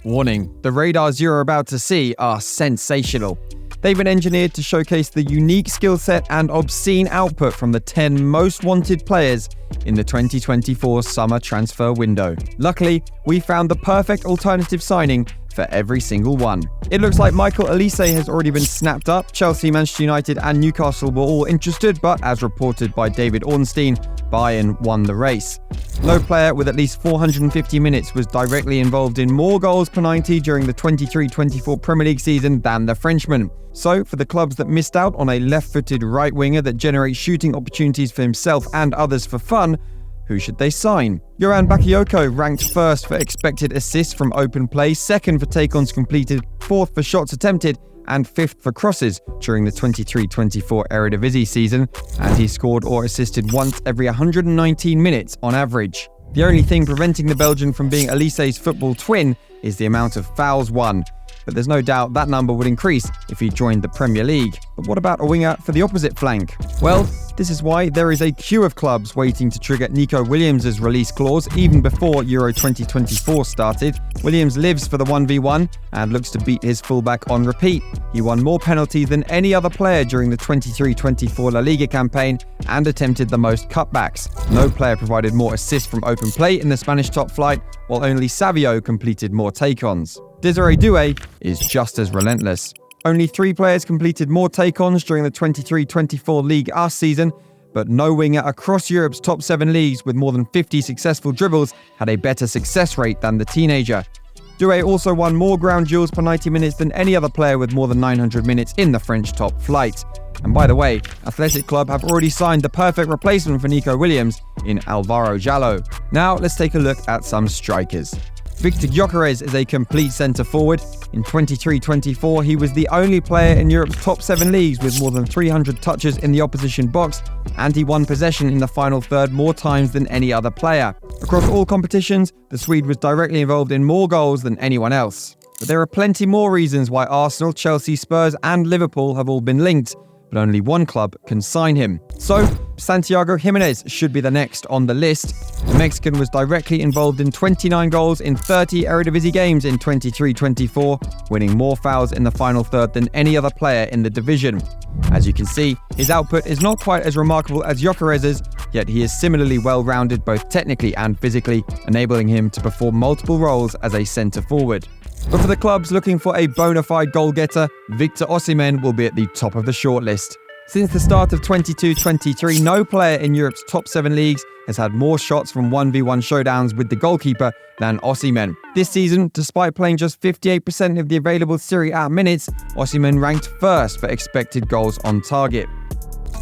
Warning, the radars you're about to see are sensational. They've been engineered to showcase the unique skill set and obscene output from the 10 most wanted players in the 2024 summer transfer window. Luckily, we found the perfect alternative signing for every single one. It looks like Michael Olise has already been snapped up. Chelsea, Manchester United and Newcastle were all interested, but as reported by David Ornstein, Bayern won the race. No player with at least 450 minutes was directly involved in more goals per 90 during the 23-24 Premier League season than the Frenchman. So, for the clubs that missed out on a left-footed right winger that generates shooting opportunities for himself and others for fun, who should they sign? Johan Bakayoko ranked first for expected assists from open play, second for take-ons completed, fourth for shots attempted, and fifth for crosses during the 23-24 Eredivisie season, and he scored or assisted once every 119 minutes on average. The only thing preventing the Belgian from being Olise's football twin is the amount of fouls won, but there's no doubt that number would increase if he joined the Premier League. But what about a winger for the opposite flank? Well, this is why there is a queue of clubs waiting to trigger Nico Williams' release clause even before Euro 2024 started. Williams lives for the 1v1 and looks to beat his fullback on repeat. He won more penalties than any other player during the 23-24 La Liga campaign and attempted the most cutbacks. No player provided more assists from open play in the Spanish top flight, while only Savio completed more take-ons. Desiree Doué is just as relentless. Only 3 players completed more take-ons during the 23-24 Ligue A season, but no winger across Europe's top 7 leagues with more than 50 successful dribbles had a better success rate than the teenager. Doué also won more ground duels per 90 minutes than any other player with more than 900 minutes in the French top flight. And by the way, Athletic Club have already signed the perfect replacement for Nico Williams in Alvaro Jallo. Now let's take a look at some strikers. Viktor Gyökeres is a complete centre-forward. In 23-24, he was the only player in Europe's top 7 leagues with more than 300 touches in the opposition box, and he won possession in the final third more times than any other player. Across all competitions, the Swede was directly involved in more goals than anyone else. But there are plenty more reasons why Arsenal, Chelsea, Spurs and Liverpool have all been linked, but only one club can sign him. So, Santiago Jimenez should be the next on the list. The Mexican was directly involved in 29 goals in 30 Eredivisie games in 23-24, winning more fouls in the final third than any other player in the division. As you can see, his output is not quite as remarkable as Gyökeres's, yet he is similarly well-rounded both technically and physically, enabling him to perform multiple roles as a centre-forward. But for the clubs looking for a bona fide goal-getter, Victor Osimhen will be at the top of the shortlist. Since the start of 22-23, no player in Europe's top 7 leagues has had more shots from 1v1 showdowns with the goalkeeper than Osimhen. This season, despite playing just 58% of the available Serie A minutes, Osimhen ranked first for expected goals on target.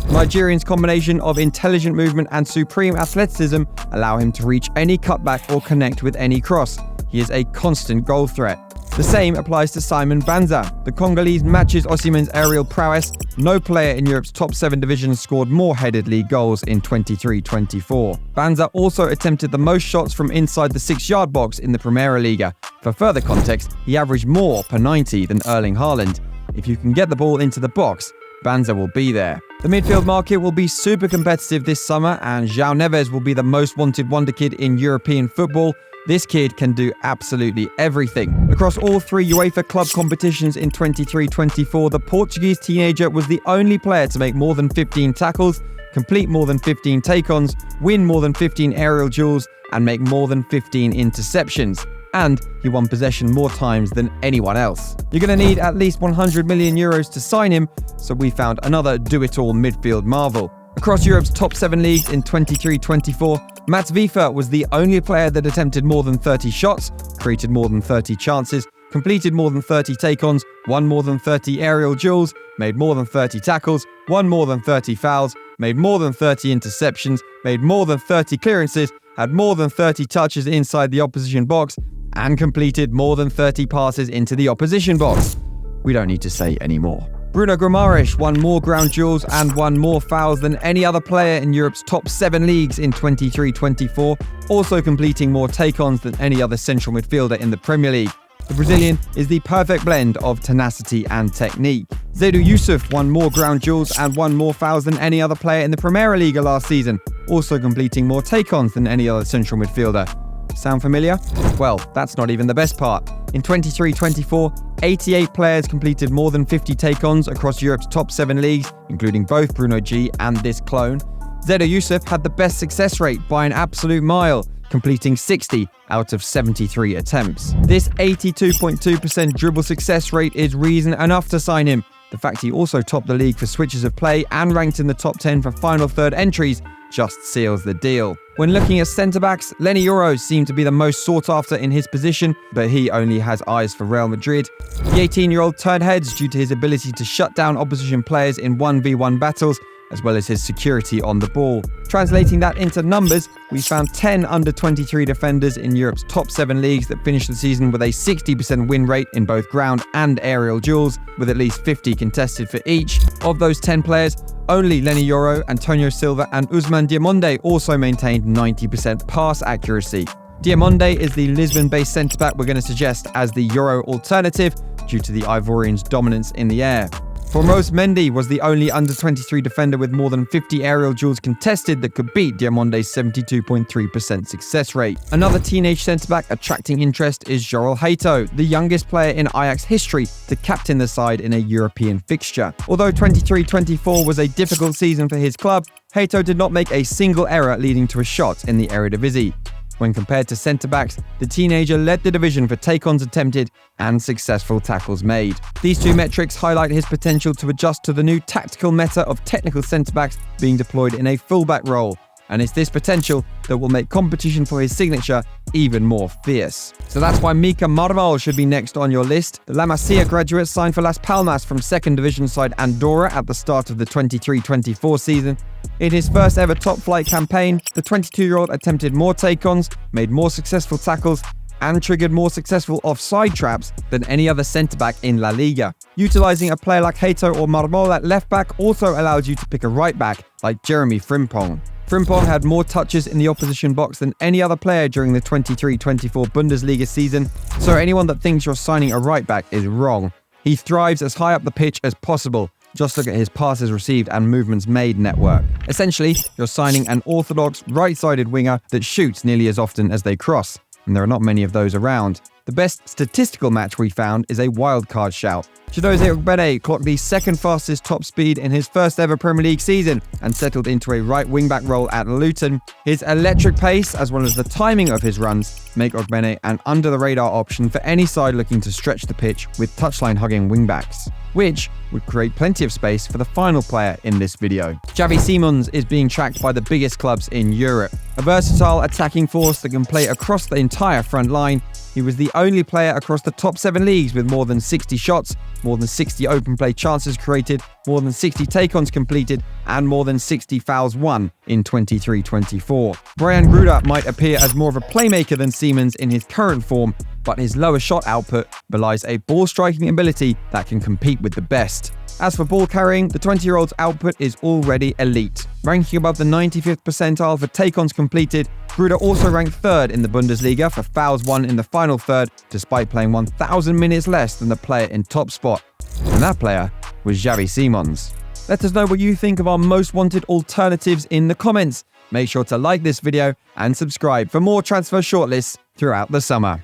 Nigerian's combination of intelligent movement and supreme athleticism allow him to reach any cutback or connect with any cross. He is a constant goal threat. The same applies to Simon Banza. The Congolese matches Osimhen's aerial prowess. No player in Europe's top 7 divisions scored more headed league goals in 23-24. Banza also attempted the most shots from inside the 6-yard box in the Primera Liga. For further context, he averaged more per 90 than Erling Haaland. If you can get the ball into the box, Banza will be there. The midfield market will be super competitive this summer, and João Neves will be the most wanted wonder kid in European football. This kid can do absolutely everything. Across all 3 UEFA club competitions in 23-24, the Portuguese teenager was the only player to make more than 15 tackles, complete more than 15 take-ons, win more than 15 aerial duels, and make more than 15 interceptions. And he won possession more times than anyone else. You're going to need at least 100 million euros to sign him, so we found another do-it-all midfield marvel. Across Europe's top 7 leagues in 23-24, Mats Wiefer was the only player that attempted more than 30 shots, created more than 30 chances, completed more than 30 take-ons, won more than 30 aerial duels, made more than 30 tackles, won more than 30 fouls, made more than 30 interceptions, made more than 30 clearances, had more than 30 touches inside the opposition box, and completed more than 30 passes into the opposition box. We don't need to say any more. Bruno Guimarães won more ground duels and won more fouls than any other player in Europe's top 7 leagues in 23-24, also completing more take-ons than any other central midfielder in the Premier League. The Brazilian is the perfect blend of tenacity and technique. Zaidu Yusuf won more ground duels and won more fouls than any other player in the Primera Liga last season, also completing more take-ons than any other central midfielder. Sound familiar? Well, that's not even the best part. In 23-24, 88 players completed more than 50 take-ons across Europe's top 7 leagues, including both Bruno G and this clone. Zedo Yusuf had the best success rate by an absolute mile, completing 60 out of 73 attempts. This 82.2% dribble success rate is reason enough to sign him. The fact he also topped the league for switches of play and ranked in the top 10 for final third entries just seals the deal. When looking at centre-backs, Leny Yoro seemed to be the most sought after in his position, but he only has eyes for Real Madrid. The 18-year-old turned heads due to his ability to shut down opposition players in 1v1 battles, as well as his security on the ball. Translating that into numbers, we found 10 under-23 defenders in Europe's top 7 leagues that finished the season with a 60% win rate in both ground and aerial duels, with at least 50 contested for each. Of those 10 players, only Leny Yoro, Antonio Silva and Ousmane Diamonde also maintained 90% pass accuracy. Diamonde is the Lisbon-based centre-back we're going to suggest as the Euro alternative due to the Ivorians' dominance in the air. Formose Mendy was the only under-23 defender with more than 50 aerial duels contested that could beat Diamonde's 72.3% success rate. Another teenage centre-back attracting interest is Jorrel Hato, the youngest player in Ajax history to captain the side in a European fixture. Although 23-24 was a difficult season for his club, Hato did not make a single error leading to a shot in the Eredivisie. When compared to centre-backs, the teenager led the division for take-ons attempted and successful tackles made. These two metrics highlight his potential to adjust to the new tactical meta of technical centre-backs being deployed in a fullback role, and it's this potential that will make competition for his signature even more fierce. So that's why Mika Marmal should be next on your list. The La Masia graduate signed for Las Palmas from second division side Andorra at the start of the 23-24 season. In his first ever top-flight campaign, the 22-year-old attempted more take-ons, made more successful tackles, and triggered more successful offside traps than any other centre-back in La Liga. Utilising a player like Hato or Marmol at left-back also allows you to pick a right-back like Jeremie Frimpong. Frimpong had more touches in the opposition box than any other player during the 23-24 Bundesliga season, so anyone that thinks you're signing a right-back is wrong. He thrives as high up the pitch as possible. Just look at his passes received and movements made network. Essentially, you're signing an orthodox right-sided winger that shoots nearly as often as they cross, and there are not many of those around. The best statistical match we found is a wildcard shout. Chidozie Ogbene clocked the second fastest top speed in his first ever Premier League season and settled into a right wing-back role at Luton. His electric pace, as well as the timing of his runs, make Ogbene an under-the-radar option for any side looking to stretch the pitch with touchline-hugging wing-backs, which would create plenty of space for the final player in this video. Xavi Simons is being tracked by the biggest clubs in Europe. A versatile attacking force that can play across the entire front line, he was the only player across the top 7 leagues with more than 60 shots, more than 60 open play chances created, more than 60 take-ons completed, and more than 60 fouls won in 23-24. Brian Gruda might appear as more of a playmaker than Simons in his current form, but his lower shot output belies a ball-striking ability that can compete with the best. As for ball carrying, the 20-year-old's output is already elite. Ranking above the 95th percentile for take-ons completed, Gruda also ranked 3rd in the Bundesliga for fouls won in the final third, despite playing 1,000 minutes less than the player in top spot. And that player was Xavi Simons. Let us know what you think of our most wanted alternatives in the comments. Make sure to like this video and subscribe for more transfer shortlists throughout the summer.